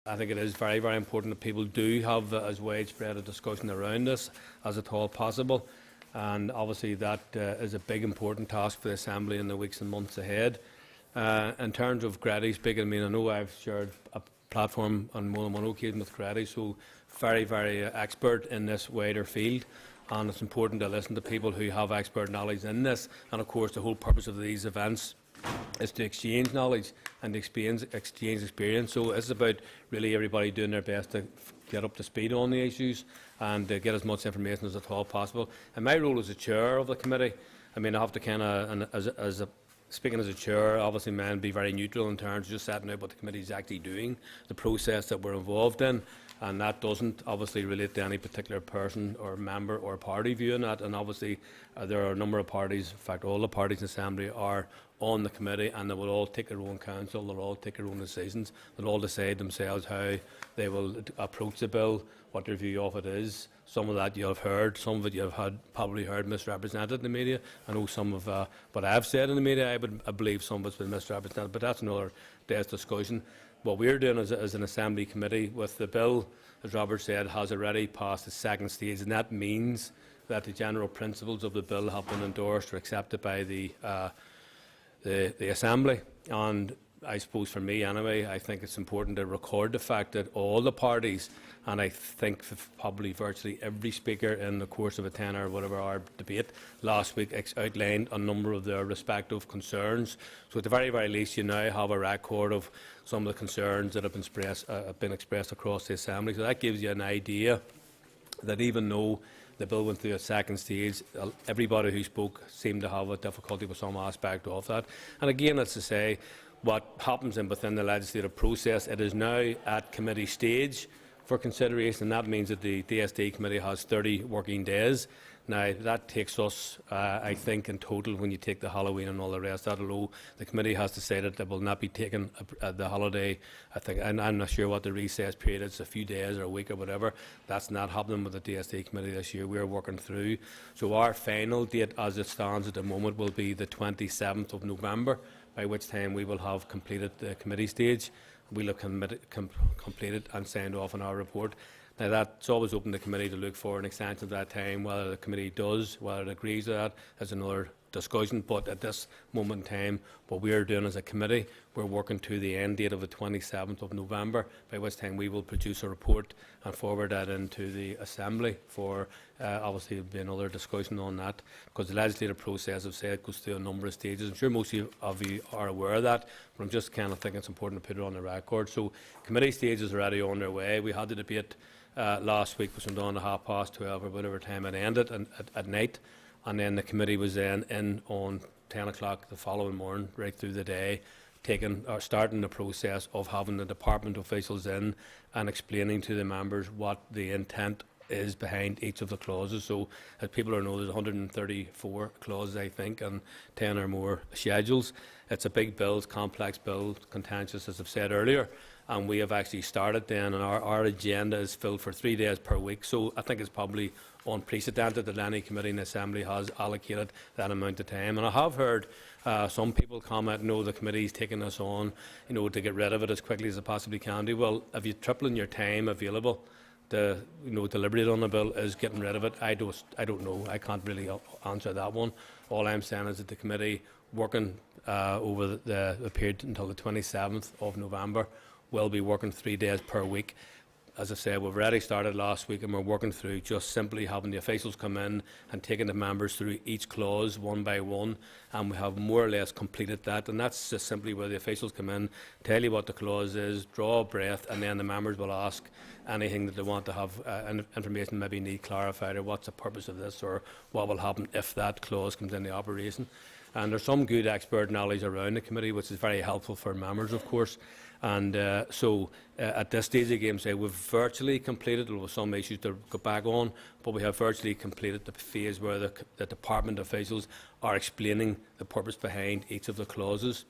I think it is very, very important that people do have as widespread a discussion around this as at all possible, and obviously that is a big important task for the Assembly in the weeks and months ahead. In terms of Goretti speaking, I mean, I know I've shared a platform on more than one occasion with Goretti, so very, very expert in this wider field, and it's important to listen to people who have expert knowledge in this. And of course, the whole purpose of these events is to exchange knowledge and exchange experience. So it's about really everybody doing their best to get up to speed on the issues and get as much information as at all possible. And my role as a chair of the committee, I mean, I have to kind of, speaking as a chair, obviously, man, be very neutral in terms of just setting out what the committee is actually doing, the process that we're involved in, and that doesn't obviously relate to any particular person or member or party view in that. And obviously, there are a number of parties, in fact, all the parties in the Assembly are on the committee, and they will all take their own counsel, they'll all take their own decisions, they'll all decide themselves how they will approach the bill, what their view of it is. Some of that you have heard, some of it you have probably heard misrepresented in the media. I know some of what I've said in the media, I believe some of it's been misrepresented, but that's another day's discussion. What we're doing as an Assembly committee with the bill, as Robert said, has already passed the second stage, and that means that the general principles of the bill have been endorsed or accepted by the Assembly. And I suppose for me anyway, I think it's important to record the fact that all the parties, and I think probably virtually every speaker in the course of a 10 or whatever hour debate last week outlined a number of their respective concerns. So at the very, very least, you now have a record of some of the concerns that have been expressed across the Assembly. So that gives you an idea that even though the bill went through a second stage, everybody who spoke seemed to have a difficulty with some aspect of that. And again, as I say, what happens within the legislative process, it is now at committee stage for consideration, and that means that the DSD committee has 30 working days. Now, that takes us, I think, in total, when you take the Halloween and all the rest, although the committee has decided that will not be taking the holiday, I think, and I'm not sure what the recess period is, a few days or a week or whatever. That's not happening with the DSD committee this year. We're working through. So our final date, as it stands at the moment, will be the 27th of November, by which time we will have completed the committee stage. We'll have completed and signed off on our report. Now, that's always open to the committee to look for an extension of that time. Whether the committee does, whether it agrees with that, is another discussion. But at this moment in time, what we are doing as a committee, we're working to the end date of the 27th of November, by which time we will produce a report and forward that into the Assembly for obviously there'll be another discussion on that, because the legislative process, I've said, goes through a number of stages. I'm sure most of you are aware of that, but I'm just kind of thinking it's important to put it on the record. So committee stages are already on their way. We had the debate last week, which went on at 12:30 or whatever time it ended at night, and then the committee was then in on 10 o'clock the following morning, right through the day, starting the process of having the department officials in and explaining to the members what the intent is behind each of the clauses. So, as people are know, there's 134 clauses, I think, and 10 or more schedules. It's a big bill, it's a complex bill, contentious, as I've said earlier, and we have actually started then, and our agenda is filled for 3 days per week. So I think it's probably unprecedented that any committee in the Assembly has allocated that amount of time. And I have heard some people comment, no, the committee's taking this on, to get rid of it as quickly as it possibly can do. Well, if you're tripling your time available to deliberate on the bill, is getting rid of it? I don't know. I can't really answer that one. All I'm saying is that the committee, working over the period until the 27th of November, will be working 3 days per week. As I said, we've already started last week, and we're working through just simply having the officials come in and taking the members through each clause one by one, and we have more or less completed that. And that's just simply where the officials come in, tell you what the clause is, draw a breath, and then the members will ask anything that they want to have information maybe need clarified, or what's the purpose of this, or what will happen if that clause comes into operation. And there's some good expert knowledge around the committee, which is very helpful for members, of course. And so at this stage of the game, we've virtually completed. There were some issues to go back on, but we have virtually completed the phase where the department officials are explaining the purpose behind each of the clauses.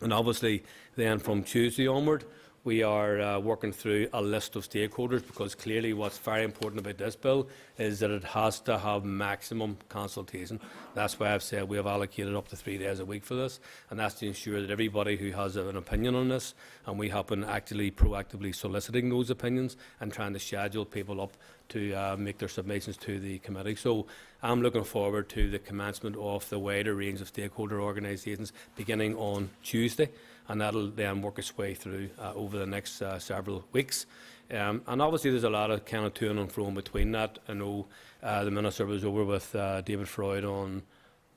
And obviously then from Tuesday onward, We are working through a list of stakeholders, because clearly what's very important about this bill is that it has to have maximum consultation. That's why I've said we have allocated up to 3 days a week for this, and that's to ensure that everybody who has an opinion on this, and we have been actually proactively soliciting those opinions and trying to schedule people up to make their submissions to the committee. So I'm looking forward to the commencement of the wider range of stakeholder organisations beginning on Tuesday, and that'll then work its way through over the next several weeks. And obviously there's a lot of kind of to and fro in between that. I know the Minister was over with David Freud on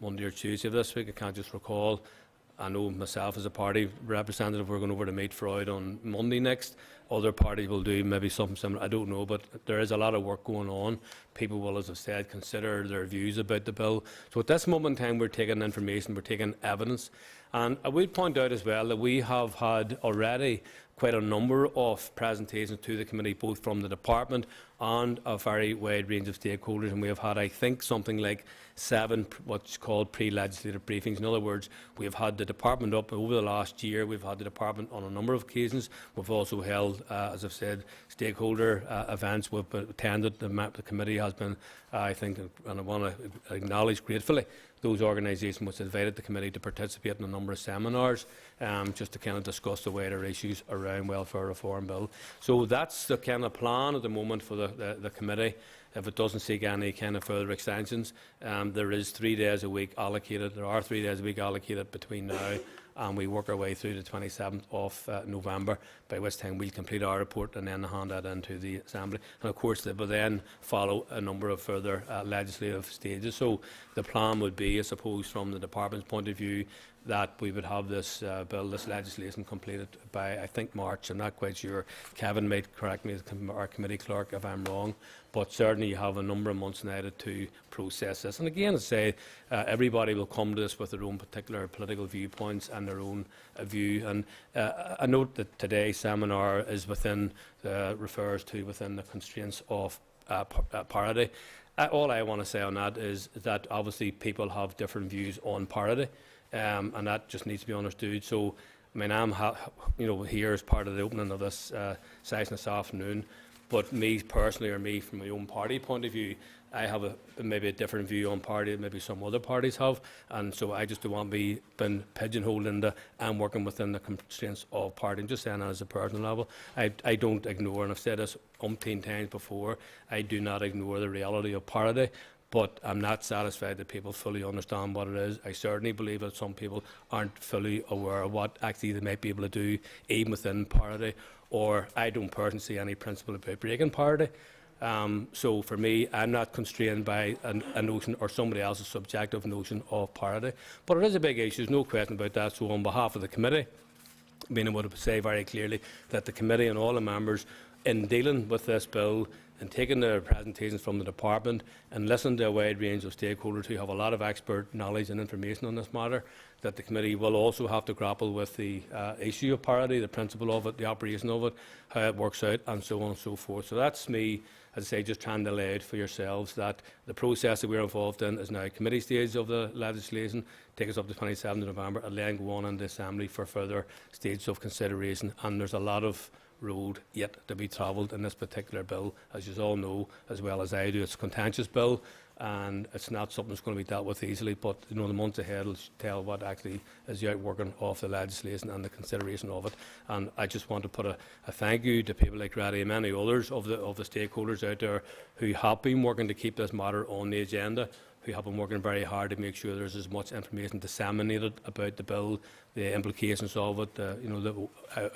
Monday or Tuesday of this week, I can't just recall. I know myself as a party representative, we're going over to meet Freud on Monday next. Other parties will do maybe something similar, I don't know, but there is a lot of work going on. People will, as I've said, consider their views about the bill. So at this moment in time, we're taking information, we're taking evidence. And I would point out as well that we have had already quite a number of presentations to the committee, both from the department and a very wide range of stakeholders, and we have had, I think, something like 7 what's called pre-legislative briefings. In other words, we have had the department up over the last year. We've had the department on a number of occasions. We've also held, as I've said, stakeholder events. We've attended. The committee has been, I think, and I want to acknowledge gratefully those organisations which invited the committee to participate in a number of seminars, just to kind of discuss the wider issues around welfare reform bill. So that's the kind of plan at the moment for the committee. If it doesn't seek any kind of further extensions, there is 3 days a week allocated. There are 3 days a week allocated between now and we work our way through the 27th of November, by which time we'll complete our report and then hand that into the Assembly. And of course, they will then follow a number of further legislative stages. So the plan would be, I suppose, from the Department's point of view, that we would have this bill, this legislation completed by, I think, March. I'm not quite sure. Kevin might correct me, our committee clerk, if I'm wrong. But certainly you have a number of months now to process this. And again, as I say, everybody will come to this with their own particular political viewpoints and their own view. And I note that today's seminar is refers to within the constraints of parity. All I want to say on that is that obviously people have different views on parity. And that just needs to be understood. So, I mean, I'm here as part of the opening of this session this afternoon, but me personally, or me from my own party point of view, I have maybe a different view on party than maybe some other parties have, and so I just don't want to be pigeonholed into I'm working within the constraints of party. And just saying that as a personal level, I don't ignore, and I've said this umpteen times before, I do not ignore the reality of parity. But I'm not satisfied that people fully understand what it is. I certainly believe that some people aren't fully aware of what actually they might be able to do, even within parity, or I don't personally see any principle about breaking parity. So for me, I'm not constrained by a notion or somebody else's subjective notion of parity. But it is a big issue, there's no question about that. So on behalf of the committee, I would say very clearly that the committee and all the members, in dealing with this bill and taking the presentations from the department and listening to a wide range of stakeholders who have a lot of expert knowledge and information on this matter, that the committee will also have to grapple with the issue of parity, the principle of it, the operation of it, how it works out, and so on and so forth. So that's me, as I say, just trying to lay out for yourselves that the process that we're involved in is now committee stage of the legislation, take us up to 27th of November, and then go on in the Assembly for further stages of consideration. And there's a lot of road yet to be travelled in this particular bill, as you all know as well as I do. It's a contentious bill, and it's not something that's going to be dealt with easily, but the months ahead will tell what actually is the outworking of the legislation and the consideration of it. And I just want to put a thank you to people like Goretti and many others of the stakeholders out there who have been working to keep this matter on the agenda, who have been working very hard to make sure there's as much information disseminated about the bill, the implications of it, the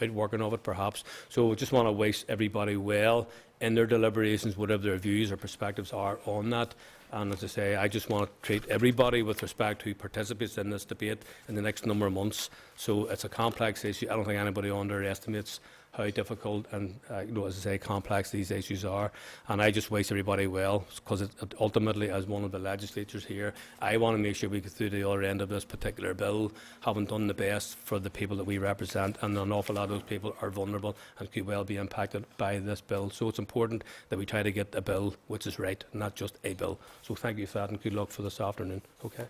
outworking of it perhaps. So I just want to wish everybody well in their deliberations, whatever their views or perspectives are on that. And as I say, I just want to treat everybody with respect who participates in this debate in the next number of months. So it's a complex issue. I don't think anybody underestimates how difficult and, as I say, complex these issues are. And I just wish everybody well, because ultimately, as one of the legislators here, I want to make sure we get through to the other end of this particular bill, having done the best for the people that we represent, and an awful lot of those people are vulnerable and could well be impacted by this bill. So it's important that we try to get a bill which is right, not just a bill. So thank you for that, and good luck for this afternoon. Okay.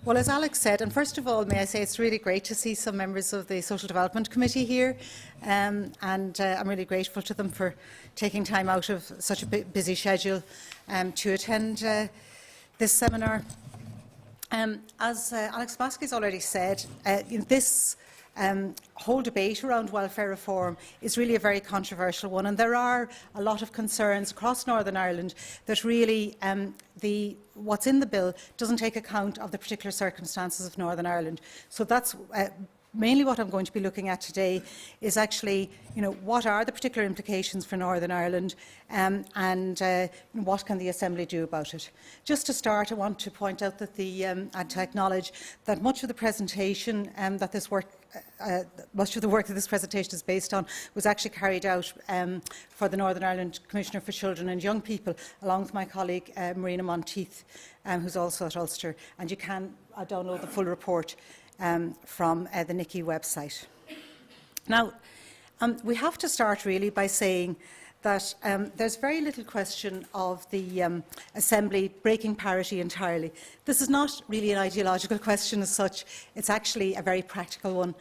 Well, as Alex said, and first of all, may I say it's really great to see some members of the Social Development Committee here, and I'm really grateful to them for taking time out of such a busy schedule to attend this seminar. As Alex Baske has already said, this whole debate around welfare reform is really a very controversial one, and there are a lot of concerns across Northern Ireland that really what's in the bill doesn't take account of the particular circumstances of Northern Ireland. So that's mainly what I'm going to be looking at today, is actually, what are the particular implications for Northern Ireland, and what can the Assembly do about it. Just to start, I want to point out that and to acknowledge that much of the presentation much of the work that this presentation is based on was actually carried out for the Northern Ireland Commissioner for Children and Young People, along with my colleague Marina Monteith, who's also at Ulster, and you can download the full report from the NICI website. Now, we have to start really by saying that there's very little question of the Assembly breaking parity entirely. This is not really an ideological question as such, it's actually a very practical one.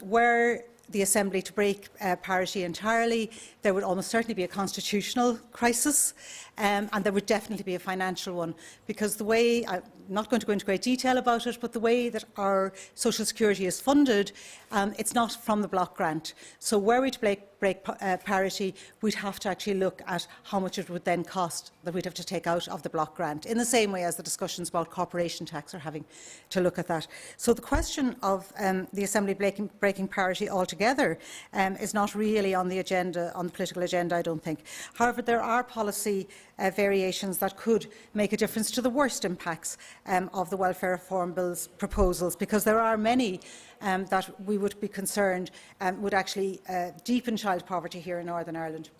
Were the Assembly to break parity entirely, there would almost certainly be a constitutional crisis, and there would definitely be a financial one, because the way, I'm not going to go into great detail about it, but the way that our social security is funded, it's not from the block grant. So were we to break parity, we'd have to actually look at how much it would then cost that we'd have to take out of the block grant, in the same way as the discussions about corporation tax are having to look at that. So the question of the Assembly breaking parity altogether is not really on the agenda, on the political agenda, I don't think. However, there are policy variations that could make a difference to the worst impacts of the Welfare Reform Bill's proposals, because there are many that we would be concerned would actually deepen child poverty here in Northern Ireland.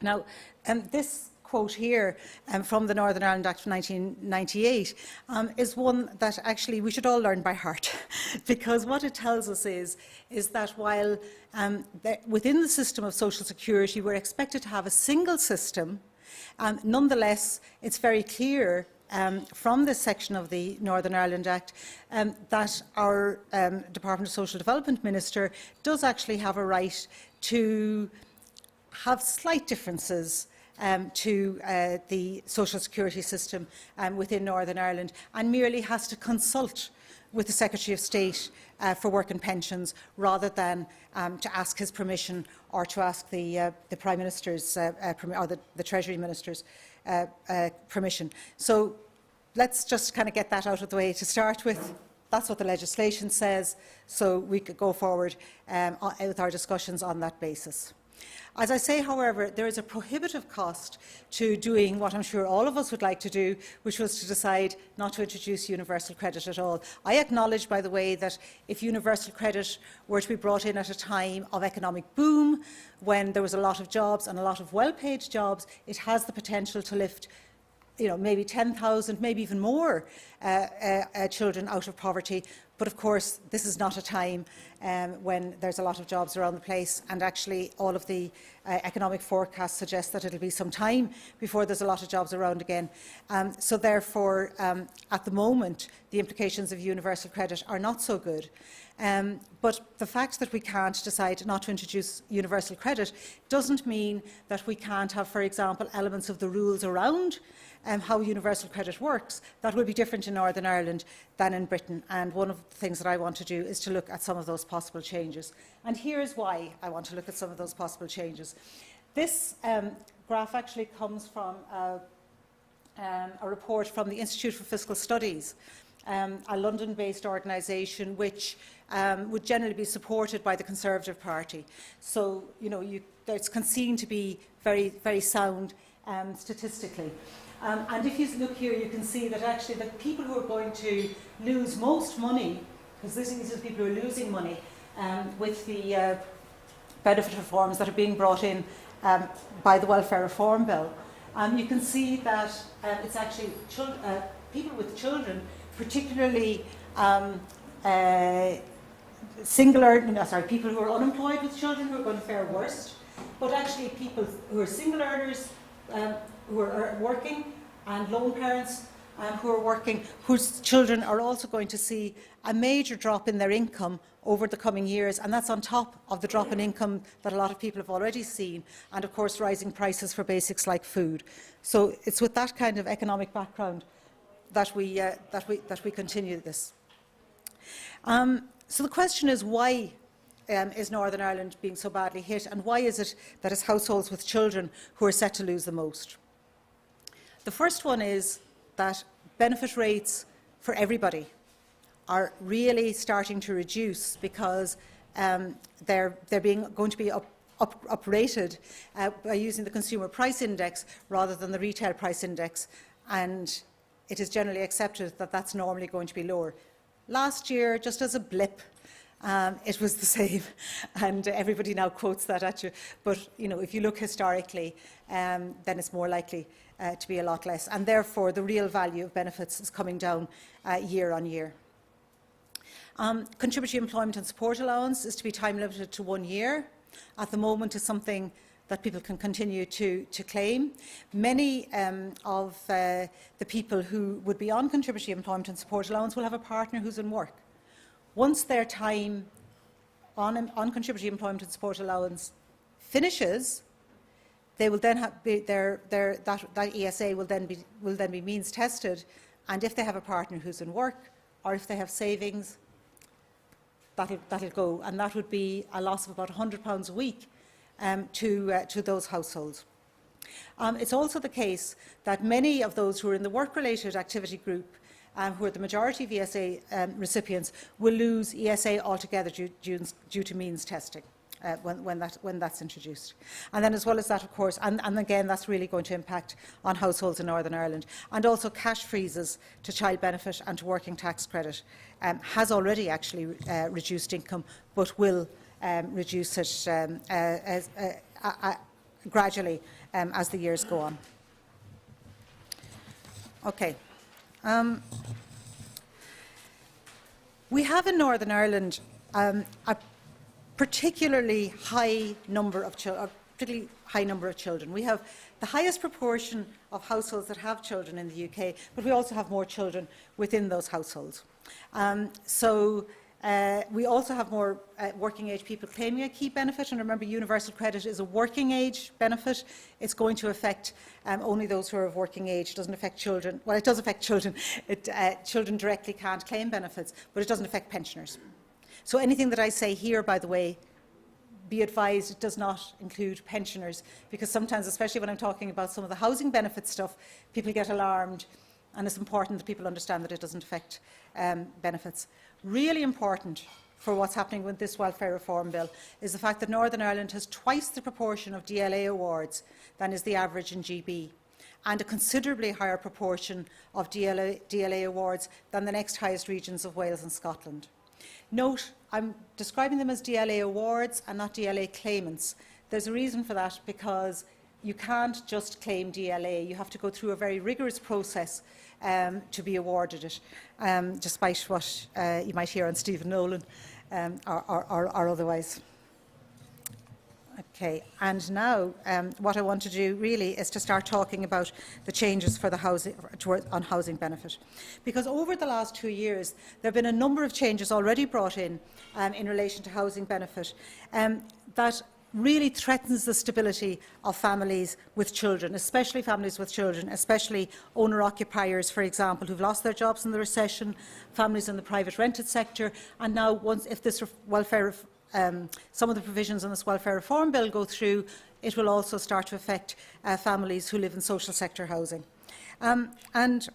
Now, this quote here from the Northern Ireland Act of 1998 is one that actually we should all learn by heart, because what it tells us is that while within the system of social security we're expected to have a single system, nonetheless it's very clear from this section of the Northern Ireland Act that our Department of Social Development Minister does actually have a right to have slight differences to the social security system within Northern Ireland, and merely has to consult with the Secretary of State for Work and Pensions, rather than to ask his permission or to ask the Prime Minister's or the Treasury Minister's permission. So let's just kind of get that out of the way to start with. That's what the legislation says, so we could go forward with our discussions on that basis. As I say, however, there is a prohibitive cost to doing what I'm sure all of us would like to do, which was to decide not to introduce universal credit at all. I acknowledge, by the way, that if universal credit were to be brought in at a time of economic boom, when there was a lot of jobs and a lot of well-paid jobs, it has the potential to lift maybe 10,000, maybe even more children out of poverty. But of course, this is not a time when there's a lot of jobs around the place, and actually all of the economic forecasts suggest that it'll be some time before there's a lot of jobs around again. So therefore, at the moment, the implications of universal credit are not so good. But the fact that we can't decide not to introduce universal credit doesn't mean that we can't have, for example, elements of the rules around how universal credit works that will be different in Northern Ireland than in Britain. And one of the things that I want to do is to look at some of those possible changes. And here's why I want to look at some of those possible changes. This graph actually comes from a report from the Institute for Fiscal Studies, a London-based organisation which would generally be supported by the Conservative Party. So, it's seen to be very, very sound statistically. And if you look here, you can see that actually the people who are going to lose most money, because these are the people who are losing money with the benefit reforms that are being brought in by the Welfare Reform Bill, you can see that it's actually people with children, particularly people who are unemployed with children, who are going to fare worst, but actually people who are single earners, who are working, and lone parents who are working, whose children are also going to see a major drop in their income over the coming years, and that's on top of the drop in income that a lot of people have already seen, and of course rising prices for basics like food. So it's with that kind of economic background that we continue this. So the question is, why is Northern Ireland being so badly hit, and why is it that it's households with children who are set to lose the most? The first one is that benefit rates for everybody are really starting to reduce because they're going to be uprated by using the consumer price index rather than the retail price index, and it is generally accepted that that's normally going to be lower. Last year, just as a blip, it was the same, and everybody now quotes that at you. But if you look historically, then it's more likely to be a lot less, and therefore the real value of benefits is coming down year on year. Contributory employment and support allowance is to be time limited to 1 year. At the moment, it's something that people can continue to claim. Many of the people who would be on contributory employment and support allowance will have a partner who's in work. Once their time on contributory employment and support allowance finishes, they will then have that ESA will then be means tested, and if they have a partner who's in work or if they have savings, that'll go, and that would be a loss of about £100 a week to those households. It's also the case that many of those who are in the work-related activity group, who are the majority of ESA recipients, will lose ESA altogether due to means testing when that's introduced. And then, as well as that, of course, and again, that's really going to impact on households in Northern Ireland. And also cash freezes to child benefit and to working tax credit has already actually reduced income, but will reduce it gradually as the years go on. Okay. We have in Northern Ireland a particularly high number of children. We have the highest proportion of households that have children in the UK, but we also have more children within those households. We also have more working age people claiming a key benefit, and remember, universal credit is a working age benefit. It's going to affect only those who are of working age. It doesn't affect children. Well, it does affect children. Children directly can't claim benefits, but it doesn't affect pensioners. So anything that I say here, by the way, be advised, it does not include pensioners, because sometimes, especially when I'm talking about some of the housing benefit stuff, people get alarmed, and it's important that people understand that it doesn't affect benefits. Really important for what's happening with this welfare reform bill is the fact that Northern Ireland has twice the proportion of DLA awards than is the average in GB, and a considerably higher proportion of DLA awards than the next highest regions of Wales and Scotland. Note, I'm describing them as DLA awards and not DLA claimants. There's a reason for that, because you can't just claim DLA. You have to go through a very rigorous process to be awarded it, despite what you might hear on Stephen Nolan or otherwise. Okay, and now what I want to do really is to start talking about the changes for the housing benefit. Because over the last 2 years, there have been a number of changes already brought in relation to housing benefit that really threatens the stability of families with children, especially families with children, especially owner-occupiers, for example, who've lost their jobs in the recession, families in the private rented sector, and now if this some of the provisions in this welfare reform bill go through, it will also start to affect families who live in social sector housing. And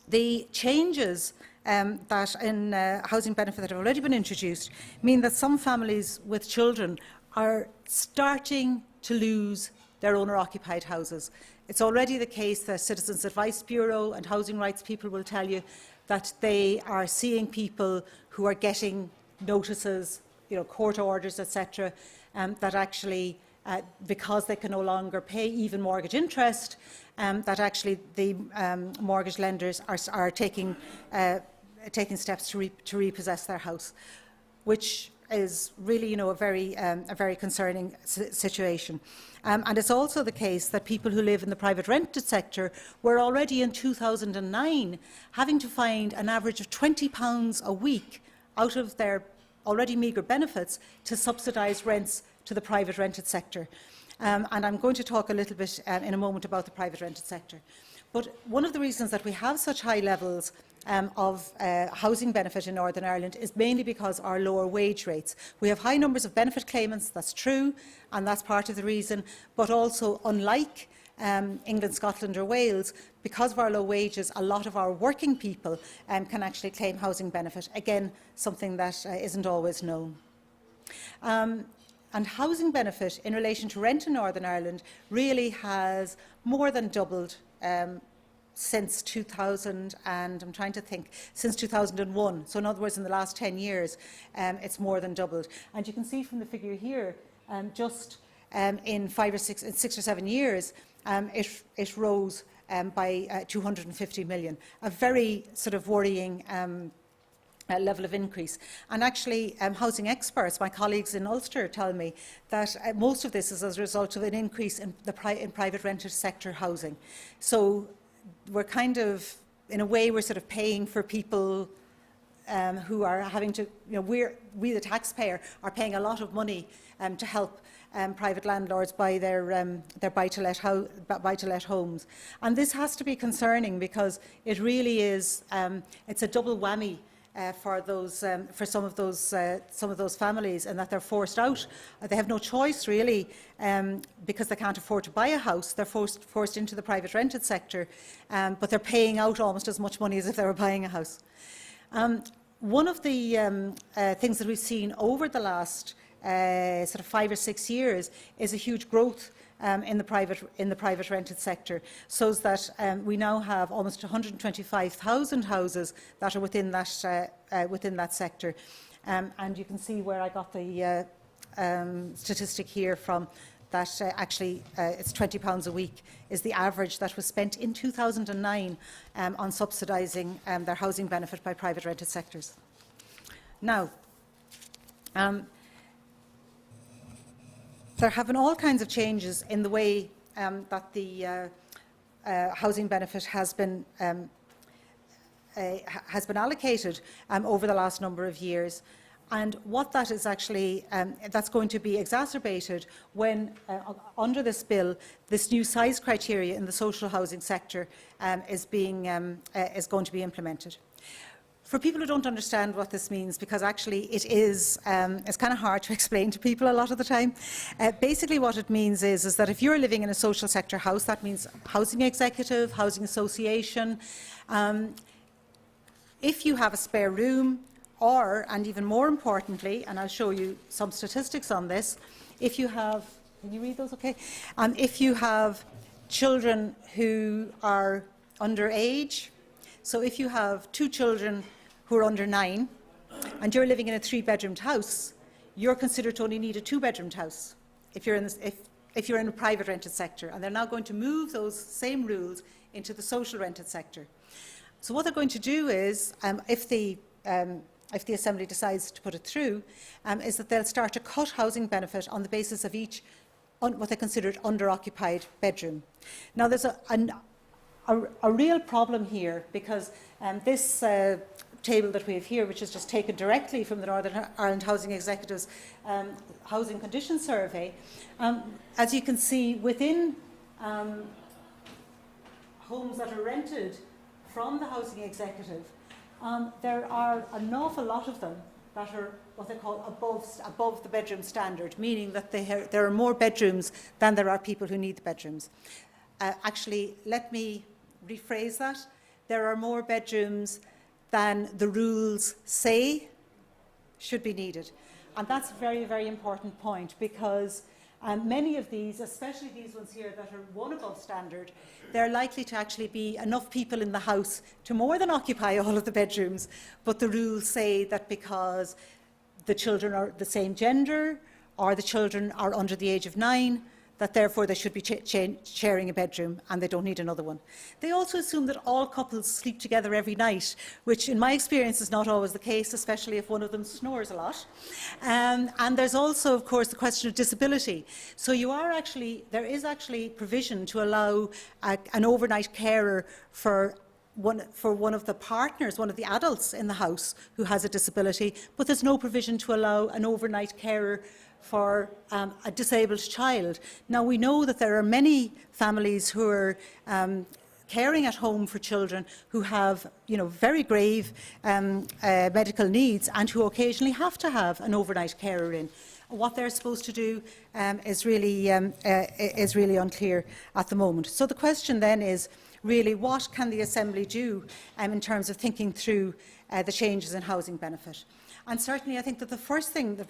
the changes that in housing benefit that have already been introduced mean that some families with children are starting to lose their owner-occupied houses. It's already the case that Citizens Advice Bureau and housing rights people will tell you that they are seeing people who are getting notices, court orders, etc., that actually, because they can no longer pay even mortgage interest, that actually the mortgage lenders are taking steps to repossess their house, which is really, you know, a very concerning situation. And it's also the case that people who live in the private rented sector were already in 2009 having to find an average of £20 a week out of their already meagre benefits to subsidise rents to the private rented sector. And I'm going to talk a little bit in a moment about the private rented sector. But one of the reasons that we have such high levels of housing benefit in Northern Ireland is mainly because our lower wage rates. We have high numbers of benefit claimants, that's true, and that's part of the reason, but also unlike England, Scotland or Wales, because of our low wages, a lot of our working people can actually claim housing benefit. Again, something that isn't always known. And housing benefit in relation to rent in Northern Ireland really has more than doubled since 2000, and I'm trying to think, since 2001. So in other words, in the last 10 years, it's more than doubled. And you can see from the figure here, just in 6 or 7 years, it rose by 250 million, a very sort of worrying level of increase. And actually, housing experts, my colleagues in Ulster, tell me that most of this is as a result of an increase in private rented sector housing. So we're kind of, in a way, we're sort of paying for people who are having to, you know, we the taxpayer are paying a lot of money to help private landlords buy their buy-to-let homes. And this has to be concerning because it really is, it's a double whammy for some of those families, and that they're forced out. They have no choice really, because they can't afford to buy a house. They're forced into the private rented sector, but they're paying out almost as much money as if they were buying a house. One of the things that we've seen over the last sort of 5 or 6 years is a huge growth in the private rented sector, so that we now have almost 125,000 houses that are within that sector. And you can see where I got the statistic here from, that actually it's £20 a week is the average that was spent in 2009 on subsidising their housing benefit by private rented sectors. Now, there have been all kinds of changes in the way that the housing benefit has been allocated over the last number of years, and what that is actually that's going to be exacerbated when, under this bill, this new size criteria in the social housing sector is going to be implemented. For people who don't understand what this means, because actually it is, it's kind of hard to explain to people a lot of the time. Basically what it means is that if you're living in a social sector house, that means housing executive, housing association, if you have a spare room, or, and even more importantly, and I'll show you some statistics on this, if you have, can you read those okay? If you have children who are underage, so if you have 2 children who are under 9 and you're living in a 3-bedroomed house, you're considered to only need a 2-bedroomed house if you're in a private rented sector. And they're now going to move those same rules into the social rented sector. So what they're going to do is, if the Assembly decides to put it through, is that they'll start to cut housing benefit on the basis of each what they considered under-occupied bedroom. Now there's a real problem here, because this table that we have here, which is just taken directly from the Northern Ireland Housing Executive's Housing Condition Survey, as you can see, within homes that are rented from the Housing Executive, there are an awful lot of them that are what they call above the bedroom standard, meaning that there are more bedrooms than there are people who need the bedrooms. Actually, let me rephrase that. There are more bedrooms than the rules say should be needed. And that's a very, very important point, because many of these, especially these ones here that are one above standard, they're likely to actually be enough people in the house to more than occupy all of the bedrooms, but the rules say that because the children are the same gender or the children are under the age of 9, that therefore they should be sharing a bedroom and they don't need another one. They also assume that all couples sleep together every night, which in my experience is not always the case, especially if one of them snores a lot. And there's also, of course, the question of disability. So there is actually provision to allow an overnight carer for one of the partners, one of the adults in the house who has a disability, but there's no provision to allow an overnight carer for a disabled child. Now, we know that there are many families who are caring at home for children who have, very grave medical needs and who occasionally have to have an overnight carer in. What they're supposed to do is really unclear at the moment. So the question then is, really, what can the Assembly do in terms of thinking through the changes in housing benefit? And certainly I think that the first thing that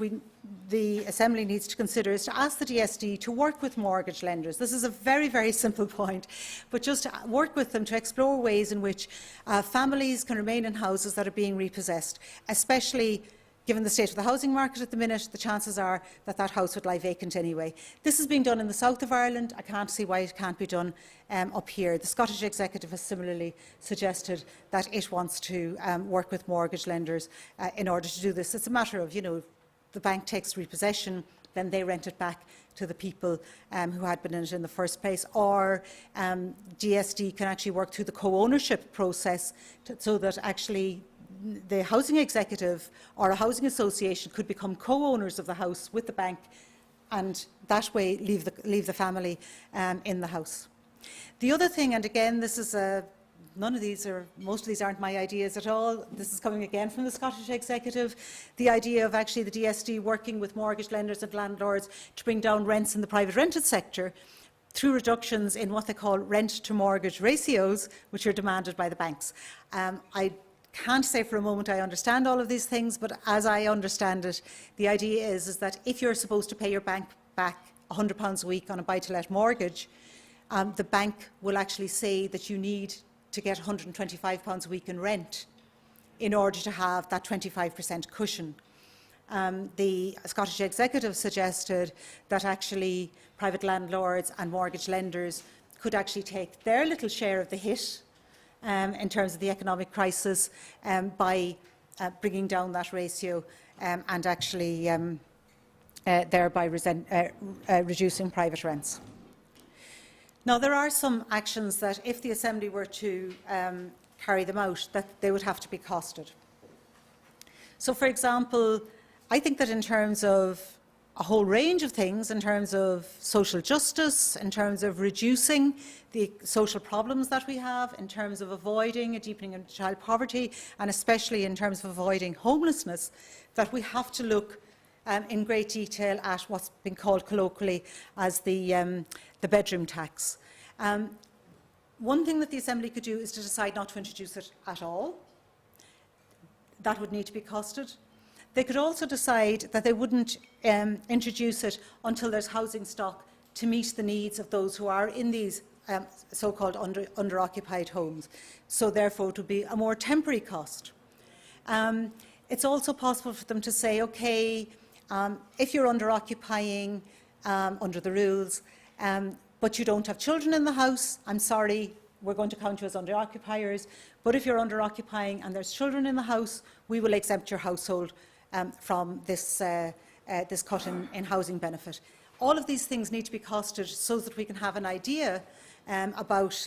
the Assembly needs to consider is to ask the DSD to work with mortgage lenders. This is a very, very simple point, but just to work with them to explore ways in which families can remain in houses that are being repossessed, especially given the state of the housing market at the minute. The chances are that that house would lie vacant anyway. This is being done in the south of Ireland. I can't see why it can't be done up here. The Scottish Executive has similarly suggested that it wants to work with mortgage lenders in order to do this. It's a matter of, the bank takes repossession, then they rent it back to the people who had been in it in the first place, or DSD can actually work through the co-ownership process so that actually the housing executive or a housing association could become co-owners of the house with the bank, and that way leave the family in the house. The other thing, and again, this is none of these, or most of these aren't my ideas at all. This is coming again from the Scottish Executive. The idea of actually the DSD working with mortgage lenders and landlords to bring down rents in the private rented sector through reductions in what they call rent-to-mortgage ratios, which are demanded by the banks. I can't say for a moment I understand all of these things, but as I understand it, the idea is that if you're supposed to pay your bank back £100 a week on a buy-to-let mortgage, the bank will actually say that you need to get £125 a week in rent in order to have that 25% cushion. The Scottish Executive suggested that actually private landlords and mortgage lenders could actually take their little share of the hit in terms of the economic crisis by bringing down that ratio and actually thereby reducing private rents. Now, there are some actions that, if the Assembly were to carry them out, that they would have to be costed. So, for example, I think that in terms of a whole range of things, in terms of social justice, in terms of reducing the social problems that we have, in terms of avoiding a deepening of child poverty, and especially in terms of avoiding homelessness, that we have to look in great detail at what's been called colloquially as the bedroom tax. One thing that the Assembly could do is to decide not to introduce it at all. That would need to be costed. They could also decide that they wouldn't introduce it until there's housing stock to meet the needs of those who are in these so-called under-occupied homes. So therefore it would be a more temporary cost. It's also possible for them to say, OK, if you're under-occupying under the rules, but you don't have children in the house, I'm sorry, we're going to count you as under-occupiers. But if you're under-occupying and there's children in the house, we will exempt your household from this cut in housing benefit. All of these things need to be costed so that we can have an idea about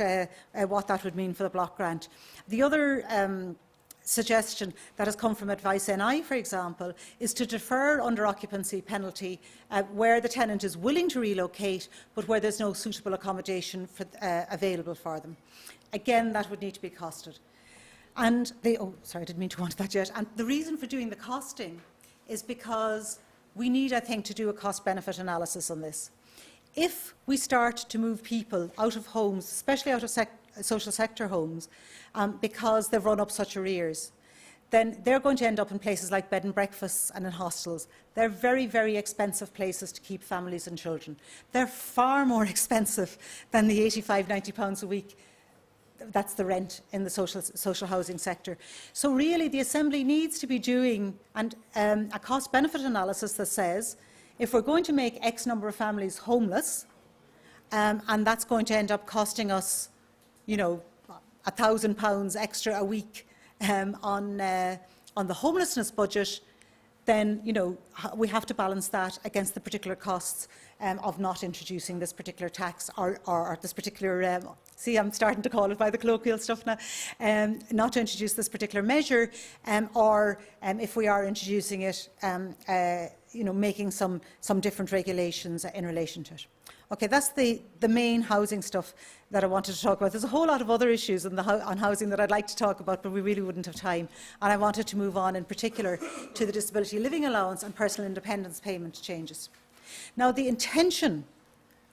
what that would mean for the block grant. The other suggestion that has come from Advice NI, for example, is to defer under-occupancy penalty where the tenant is willing to relocate, but where there's no suitable accommodation available for them. Again, that would need to be costed. And I didn't mean to go on to that yet. And the reason for doing the costing is because we need, I think, to do a cost-benefit analysis on this. If we start to move people out of homes, especially out of social sector homes, because they've run up such arrears, then they're going to end up in places like bed and breakfasts and in hostels. They're very, very expensive places to keep families and children. They're far more expensive than the £85, £90 a week. That's the rent in the social housing sector. So really the Assembly needs to be doing a cost-benefit analysis that says, if we're going to make X number of families homeless, and that's going to end up costing us, you know, £1,000 extra a week on the homelessness budget, then, you know, we have to balance that against the particular costs of not introducing this particular tax or this particular, see, I'm starting to call it by the colloquial stuff now, not to introduce this particular measure, or if we are introducing it, you know, making some different regulations in relation to it. Okay, that's the main housing stuff that I wanted to talk about. There's a whole lot of other issues on housing that I'd like to talk about, but we really wouldn't have time. And I wanted to move on in particular to the disability living allowance and personal independence payment changes. Now, the intention,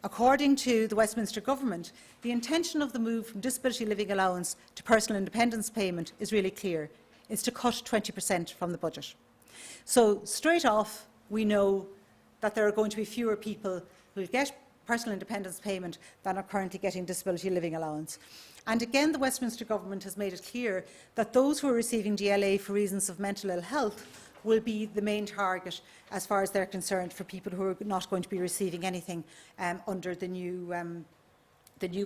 according to the Westminster Government, the intention of the move from disability living allowance to personal independence payment is really clear. It's to cut 20% from the budget. So straight off, we know that there are going to be fewer people who will get personal independence payment than are currently getting disability living allowance. And again, the Westminster Government has made it clear that those who are receiving DLA for reasons of mental ill health will be the main target as far as they're concerned for people who are not going to be receiving anything under the new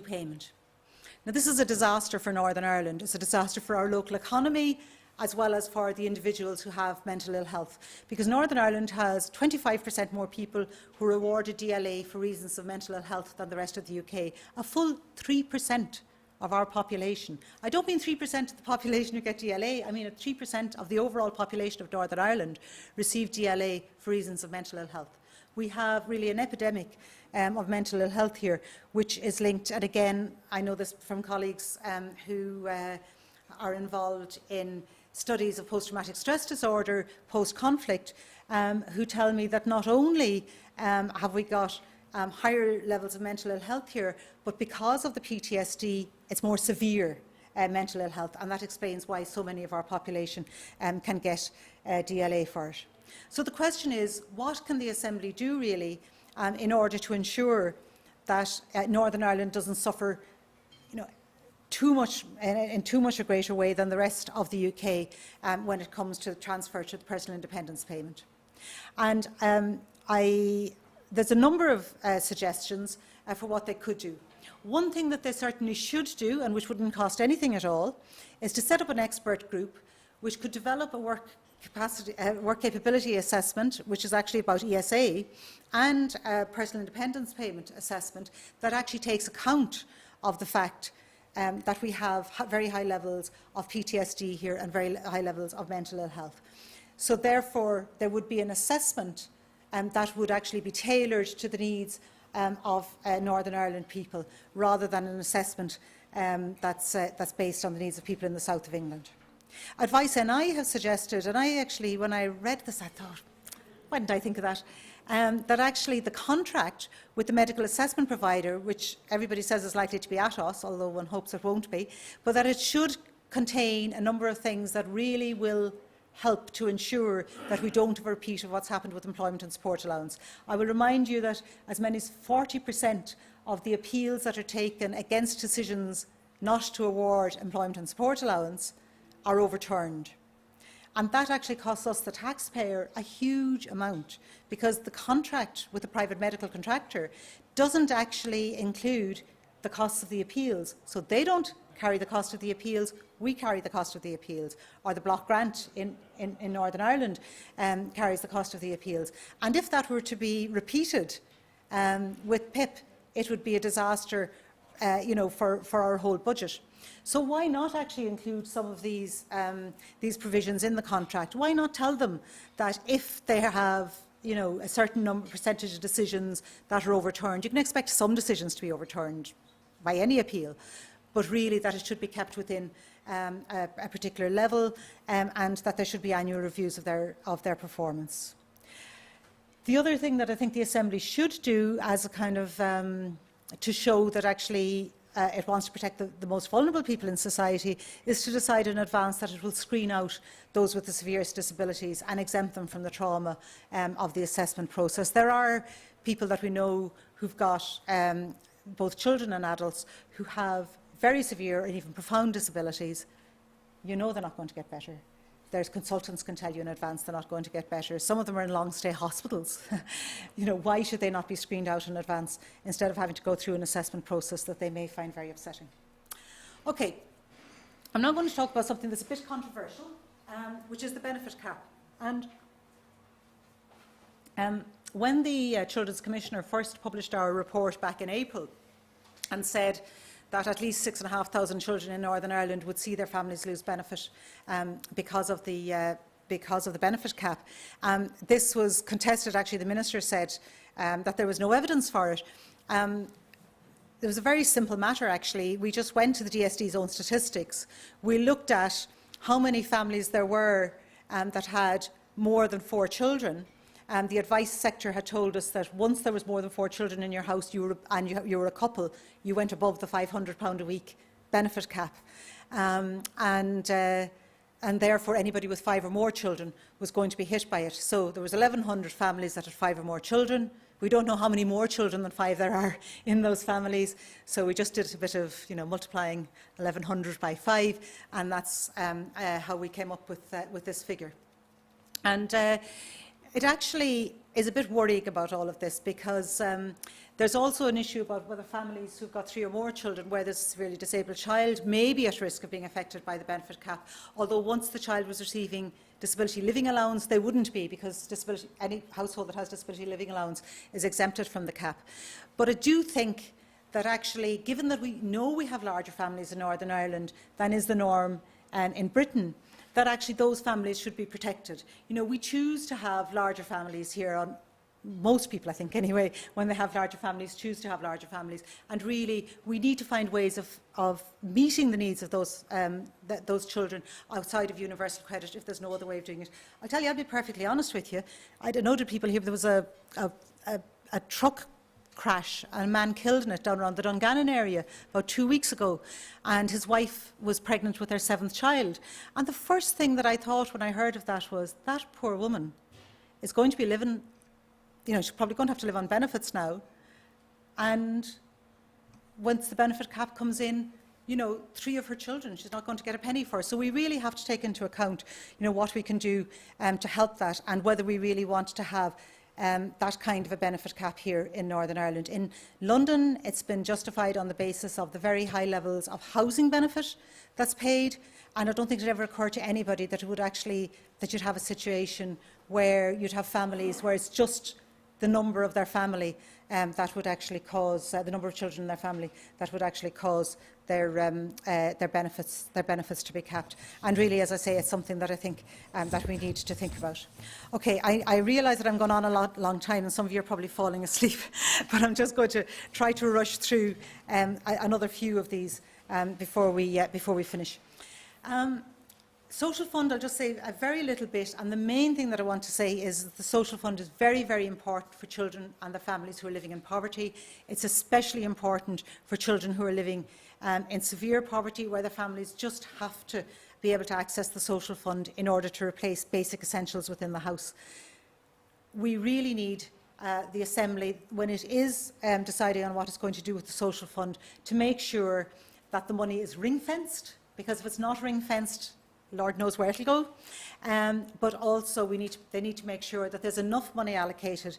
payment. Now, this is a disaster for Northern Ireland. It's a disaster for our local economy, as well as for the individuals who have mental ill health. Because Northern Ireland has 25% more people who are awarded DLA for reasons of mental ill health than the rest of the UK, a full 3% of our population. I don't mean 3% of the population who get DLA, I mean 3% of the overall population of Northern Ireland receive DLA for reasons of mental ill health. We have really an epidemic of mental ill health here, which is linked, and again, I know this from colleagues who are involved in studies of post-traumatic stress disorder, post-conflict, who tell me that not only have we got higher levels of mental ill health here, but because of the PTSD, it's more severe mental ill health, and that explains why so many of our population can get DLA for it. So the question is, what can the Assembly do really in order to ensure that Northern Ireland doesn't suffer, you know, in too much a greater way than the rest of the UK when it comes to transfer to the personal independence payment? And there's a number of suggestions for what they could do. One thing that they certainly should do, and which wouldn't cost anything at all, is to set up an expert group which could develop a work capability assessment, which is actually about ESA, and a personal independence payment assessment that actually takes account of the fact that we have very high levels of PTSD here and very high levels of mental ill health. So therefore, there would be an assessment that would actually be tailored to the needs of Northern Ireland people, rather than an assessment that's based on the needs of people in the south of England. Advice NI have suggested, and I actually, when I read this, I thought, why didn't I think of that? That actually the contract with the medical assessment provider, which everybody says is likely to be at us, although one hopes it won't be, but that it should contain a number of things that really will help to ensure that we don't have a repeat of what's happened with employment and support allowance. I will remind you that as many as 40% of the appeals that are taken against decisions not to award employment and support allowance are overturned. And that actually costs us, the taxpayer, a huge amount, because the contract with the private medical contractor doesn't actually include the costs of the appeals. So they don't carry the cost of the appeals, we carry the cost of the appeals, or the block grant in Northern Ireland carries the cost of the appeals. And if that were to be repeated with PIP, it would be a disaster for our whole budget. So why not actually include some of these provisions in the contract? Why not tell them that if they have a certain percentage of decisions that are overturned, you can expect some decisions to be overturned by any appeal, but really that it should be kept within a particular level, and that there should be annual reviews of their performance. The other thing that I think the Assembly should do as a kind of to show that actually it wants to protect the most vulnerable people in society is to decide in advance that it will screen out those with the severest disabilities and exempt them from the trauma of the assessment process. There are people that we know who've got both children and adults who have very severe and even profound disabilities. You know they're not going to get better. there's consultants can tell you in advance they're not going to get better. Some of them are in long-stay hospitals. Why should they not be screened out in advance instead of having to go through an assessment process that they may find very upsetting? Okay, I'm now going to talk about something that's a bit controversial, which is the benefit cap. And when the Children's Commissioner first published our report back in April and said that at least 6,500 children in Northern Ireland would see their families lose benefit because of the benefit cap. This was contested. Actually, the Minister said that there was no evidence for it. It was a very simple matter, actually. We just went to the DSD's own statistics. We looked at how many families there were that had more than 4 children. The advice sector had told us that once there was more than 4 children in your house you were a couple, you went above the £500 a week benefit cap. And therefore anybody with 5 or more children was going to be hit by it. So there was 1,100 families that had 5 or more children. We don't know how many more children than 5 there are in those families, so we just did a bit of multiplying 1,100 by 5, and that's how we came up with this figure. And it actually is a bit worrying about all of this, because there's also an issue about whether families who've got 3 or more children, where there's a severely disabled child, may be at risk of being affected by the benefit cap, although once the child was receiving disability living allowance, they wouldn't be, because any household that has disability living allowance is exempted from the cap. But I do think that actually, given that we know we have larger families in Northern Ireland than is the norm in Britain, that actually those families should be protected. We choose to have larger families here most people, I think anyway, when they have larger families, choose to have larger families. And really, we need to find ways of meeting the needs of those children outside of universal credit if there's no other way of doing it. I'll tell you, I'll be perfectly honest with you. I know that people here, there was a truck crash and a man killed in it down around the Dungannon area about 2 weeks ago, and his wife was pregnant with their 7th child. And the first thing that I thought when I heard of that was, that poor woman is going to be living, she's probably going to have to live on benefits now, and once the benefit cap comes in, 3 of her children she's not going to get a penny for. So we really have to take into account what we can do to help that, and whether we really want to have that kind of a benefit cap here in Northern Ireland. In London, it's been justified on the basis of the very high levels of housing benefit that's paid, and I don't think it ever occurred to anybody that you'd have a situation where you'd have families where it's just the number of their family that would actually cause the number of children in their family that would actually cause their benefits to be capped. And really, as I say, it's something that I think that we need to think about. Okay, I realise that I'm going on a long time, and some of you are probably falling asleep, but I'm just going to try to rush through another few of these before we finish. Social fund, I'll just say a very little bit, and the main thing that I want to say is that the social fund is very, very important for children and their families who are living in poverty. It's especially important for children who are living in severe poverty, where their families just have to be able to access the social fund in order to replace basic essentials within the house. We really need the Assembly, when it is deciding on what it's going to do with the social fund, to make sure that the money is ring-fenced, because if it's not ring-fenced, Lord knows where it'll go, but also they need to make sure that there's enough money allocated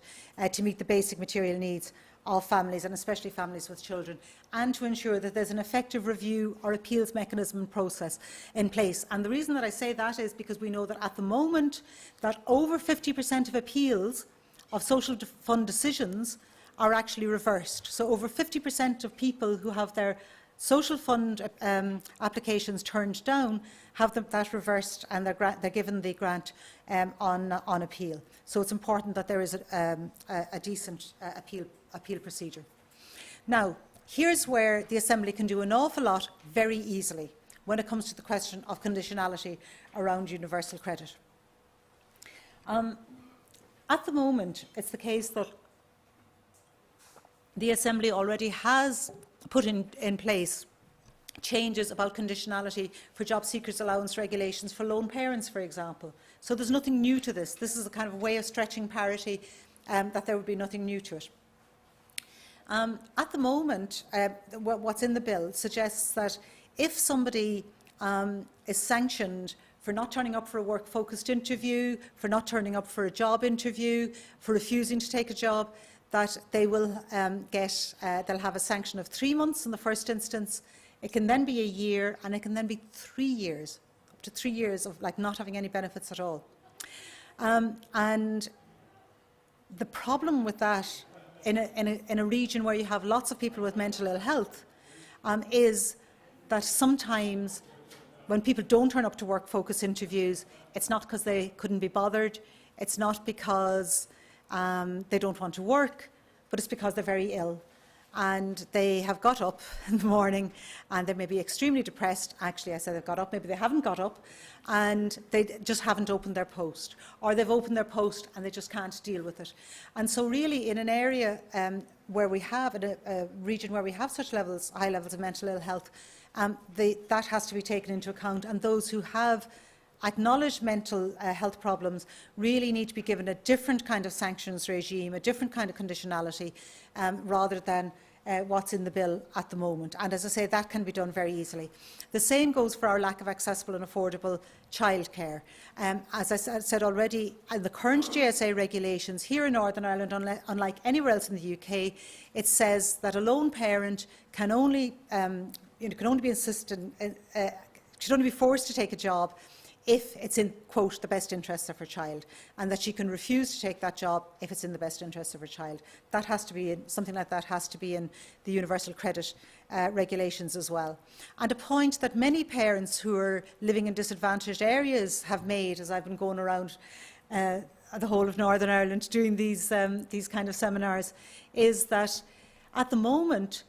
to meet the basic material needs of families, and especially families with children, and to ensure that there's an effective review or appeals mechanism process in place. And the reason that I say that is because we know that at the moment that over 50% of appeals of social fund decisions are actually reversed. So over 50% of people who have their social fund applications turned down have that reversed, and they're given the grant on appeal. So it's important that there is a decent appeal procedure. Now, here's where the Assembly can do an awful lot very easily when it comes to the question of conditionality around universal credit. At the moment, it's the case that the Assembly already has put in place changes about conditionality for job seekers allowance regulations for lone parents, for example. So there's nothing new to this. This is a kind of way of stretching parity, that there would be nothing new to it. At the moment, what's in the bill suggests that if somebody is sanctioned for for not turning up for a work-focused interview, for not turning up for a job interview, for refusing to take a job, that they will they'll have a sanction of 3 months in the first instance. It can then be a year, and it can then be 3 years, up to 3 years of not having any benefits at all. And the problem with that in a region where you have lots of people with mental ill health is that sometimes when people don't turn up to work-focused interviews, it's not because they couldn't be bothered, it's not because they don't want to work, but it's because they're very ill. And they have got up in the morning and they may be extremely depressed. Actually, I said they've got up, maybe they haven't got up, and they just haven't opened their post. Or they've opened their post and they just can't deal with it. And so really in an area where we have, in a region where we have such levels, high levels of mental ill health, that has to be taken into account. And those who have acknowledged mental health problems really need to be given a different kind of sanctions regime, a different kind of conditionality, rather than what's in the bill at the moment. And as I say, that can be done very easily. The same goes for our lack of accessible and affordable childcare. As I said already, in the current GSA regulations here in Northern Ireland, unlike anywhere else in the UK, it says that a lone parent can only, can only be should only be forced to take a job if it's in, quote, the best interests of her child, and that she can refuse to take that job if it's in the best interests of her child. That has to be something like that has to be in the universal credit regulations as well. And a point that many parents who are living in disadvantaged areas have made, as I've been going around the whole of Northern Ireland doing these kind of seminars, is that at the moment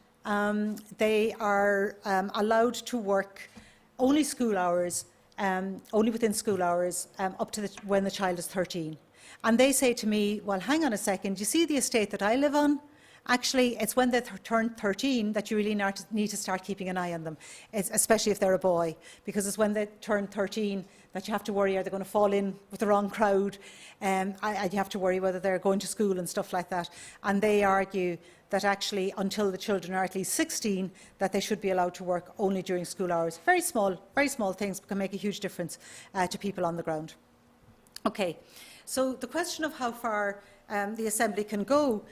they are allowed to work only school hours, only within school hours, up to when the child is 13. And they say to me, well, hang on a second, you see the estate that I live on? Actually, it's when they turn 13 that you really need to start keeping an eye on them, especially if they're a boy, because it's when they turn 13 that you have to worry, are they going to fall in with the wrong crowd? You have to worry whether they're going to school and stuff like that. And they argue that actually, until the children are at least 16, that they should be allowed to work only during school hours. Very small things, but can make a huge difference to people on the ground. Okay, so the question of how far the Assembly can go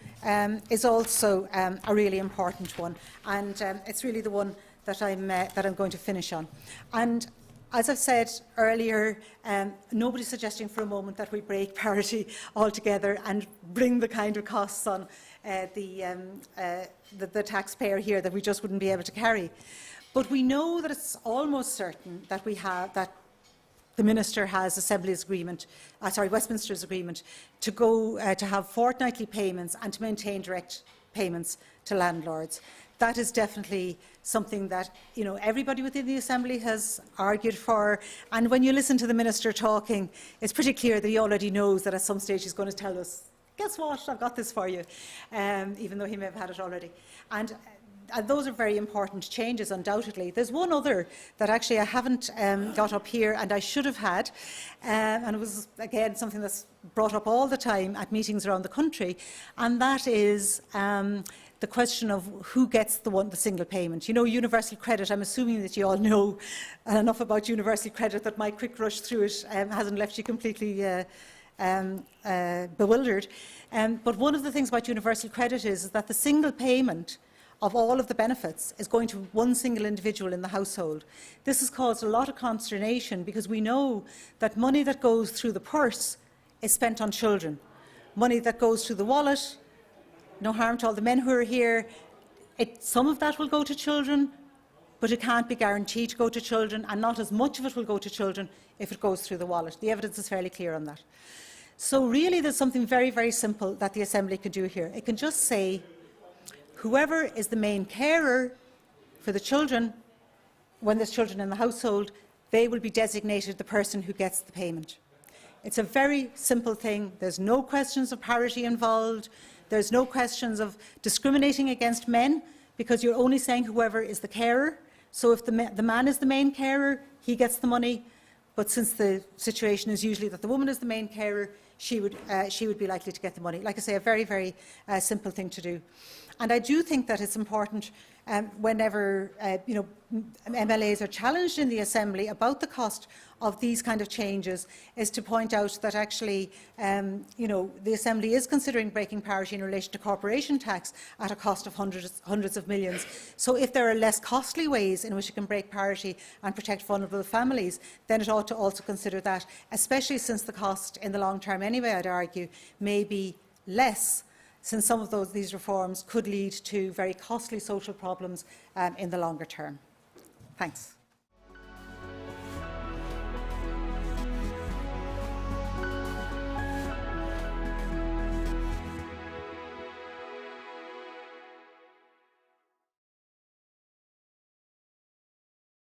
is also a really important one, and it's really the one that I'm going to finish on. And as I've said earlier, nobody's suggesting for a moment that we break parity altogether and bring the kind of costs on the taxpayer here that we just wouldn't be able to carry. But we know that it's almost certain that the Minister has Westminster's agreement to go to have fortnightly payments and to maintain direct payments to landlords. That is definitely something that everybody within the Assembly has argued for. And when you listen to the Minister talking, it's pretty clear that he already knows that at some stage he's going to tell us, guess what, I've got this for you, even though he may have had it already. And those are very important changes, undoubtedly. There's one other that actually I haven't got up here and I should have had, and it was, again, something that's brought up all the time at meetings around the country, and that is the question of who gets the single payment. Universal credit, I'm assuming that you all know enough about universal credit that my quick rush through it hasn't left you completely bewildered. But one of the things about universal credit is that the single payment of all of the benefits is going to one single individual in the household. This has caused a lot of consternation because we know that money that goes through the purse is spent on children. Money that goes through the wallet, no harm to all the men who are here, some of that will go to children, but it can't be guaranteed to go to children, and not as much of it will go to children if it goes through the wallet. The evidence is fairly clear on that. So really there's something very, very simple that the Assembly can do here. It can just say, whoever is the main carer for the children, when there's children in the household, they will be designated the person who gets the payment. It's a very simple thing. There's no questions of parity involved. There's no questions of discriminating against men, because you're only saying whoever is the carer. So if the man is the main carer, he gets the money. But since the situation is usually that the woman is the main carer, she would be likely to get the money. Like I say, a very, very simple thing to do. And I do think that it's important whenever MLAs are challenged in the Assembly about the cost of these kind of changes, is to point out that actually the Assembly is considering breaking parity in relation to corporation tax at a cost of hundreds of millions. So if there are less costly ways in which it can break parity and protect vulnerable families, then it ought to also consider that, especially since the cost in the long term anyway, I'd argue, may be less, since some of these reforms could lead to very costly social problems in the longer term. Thanks.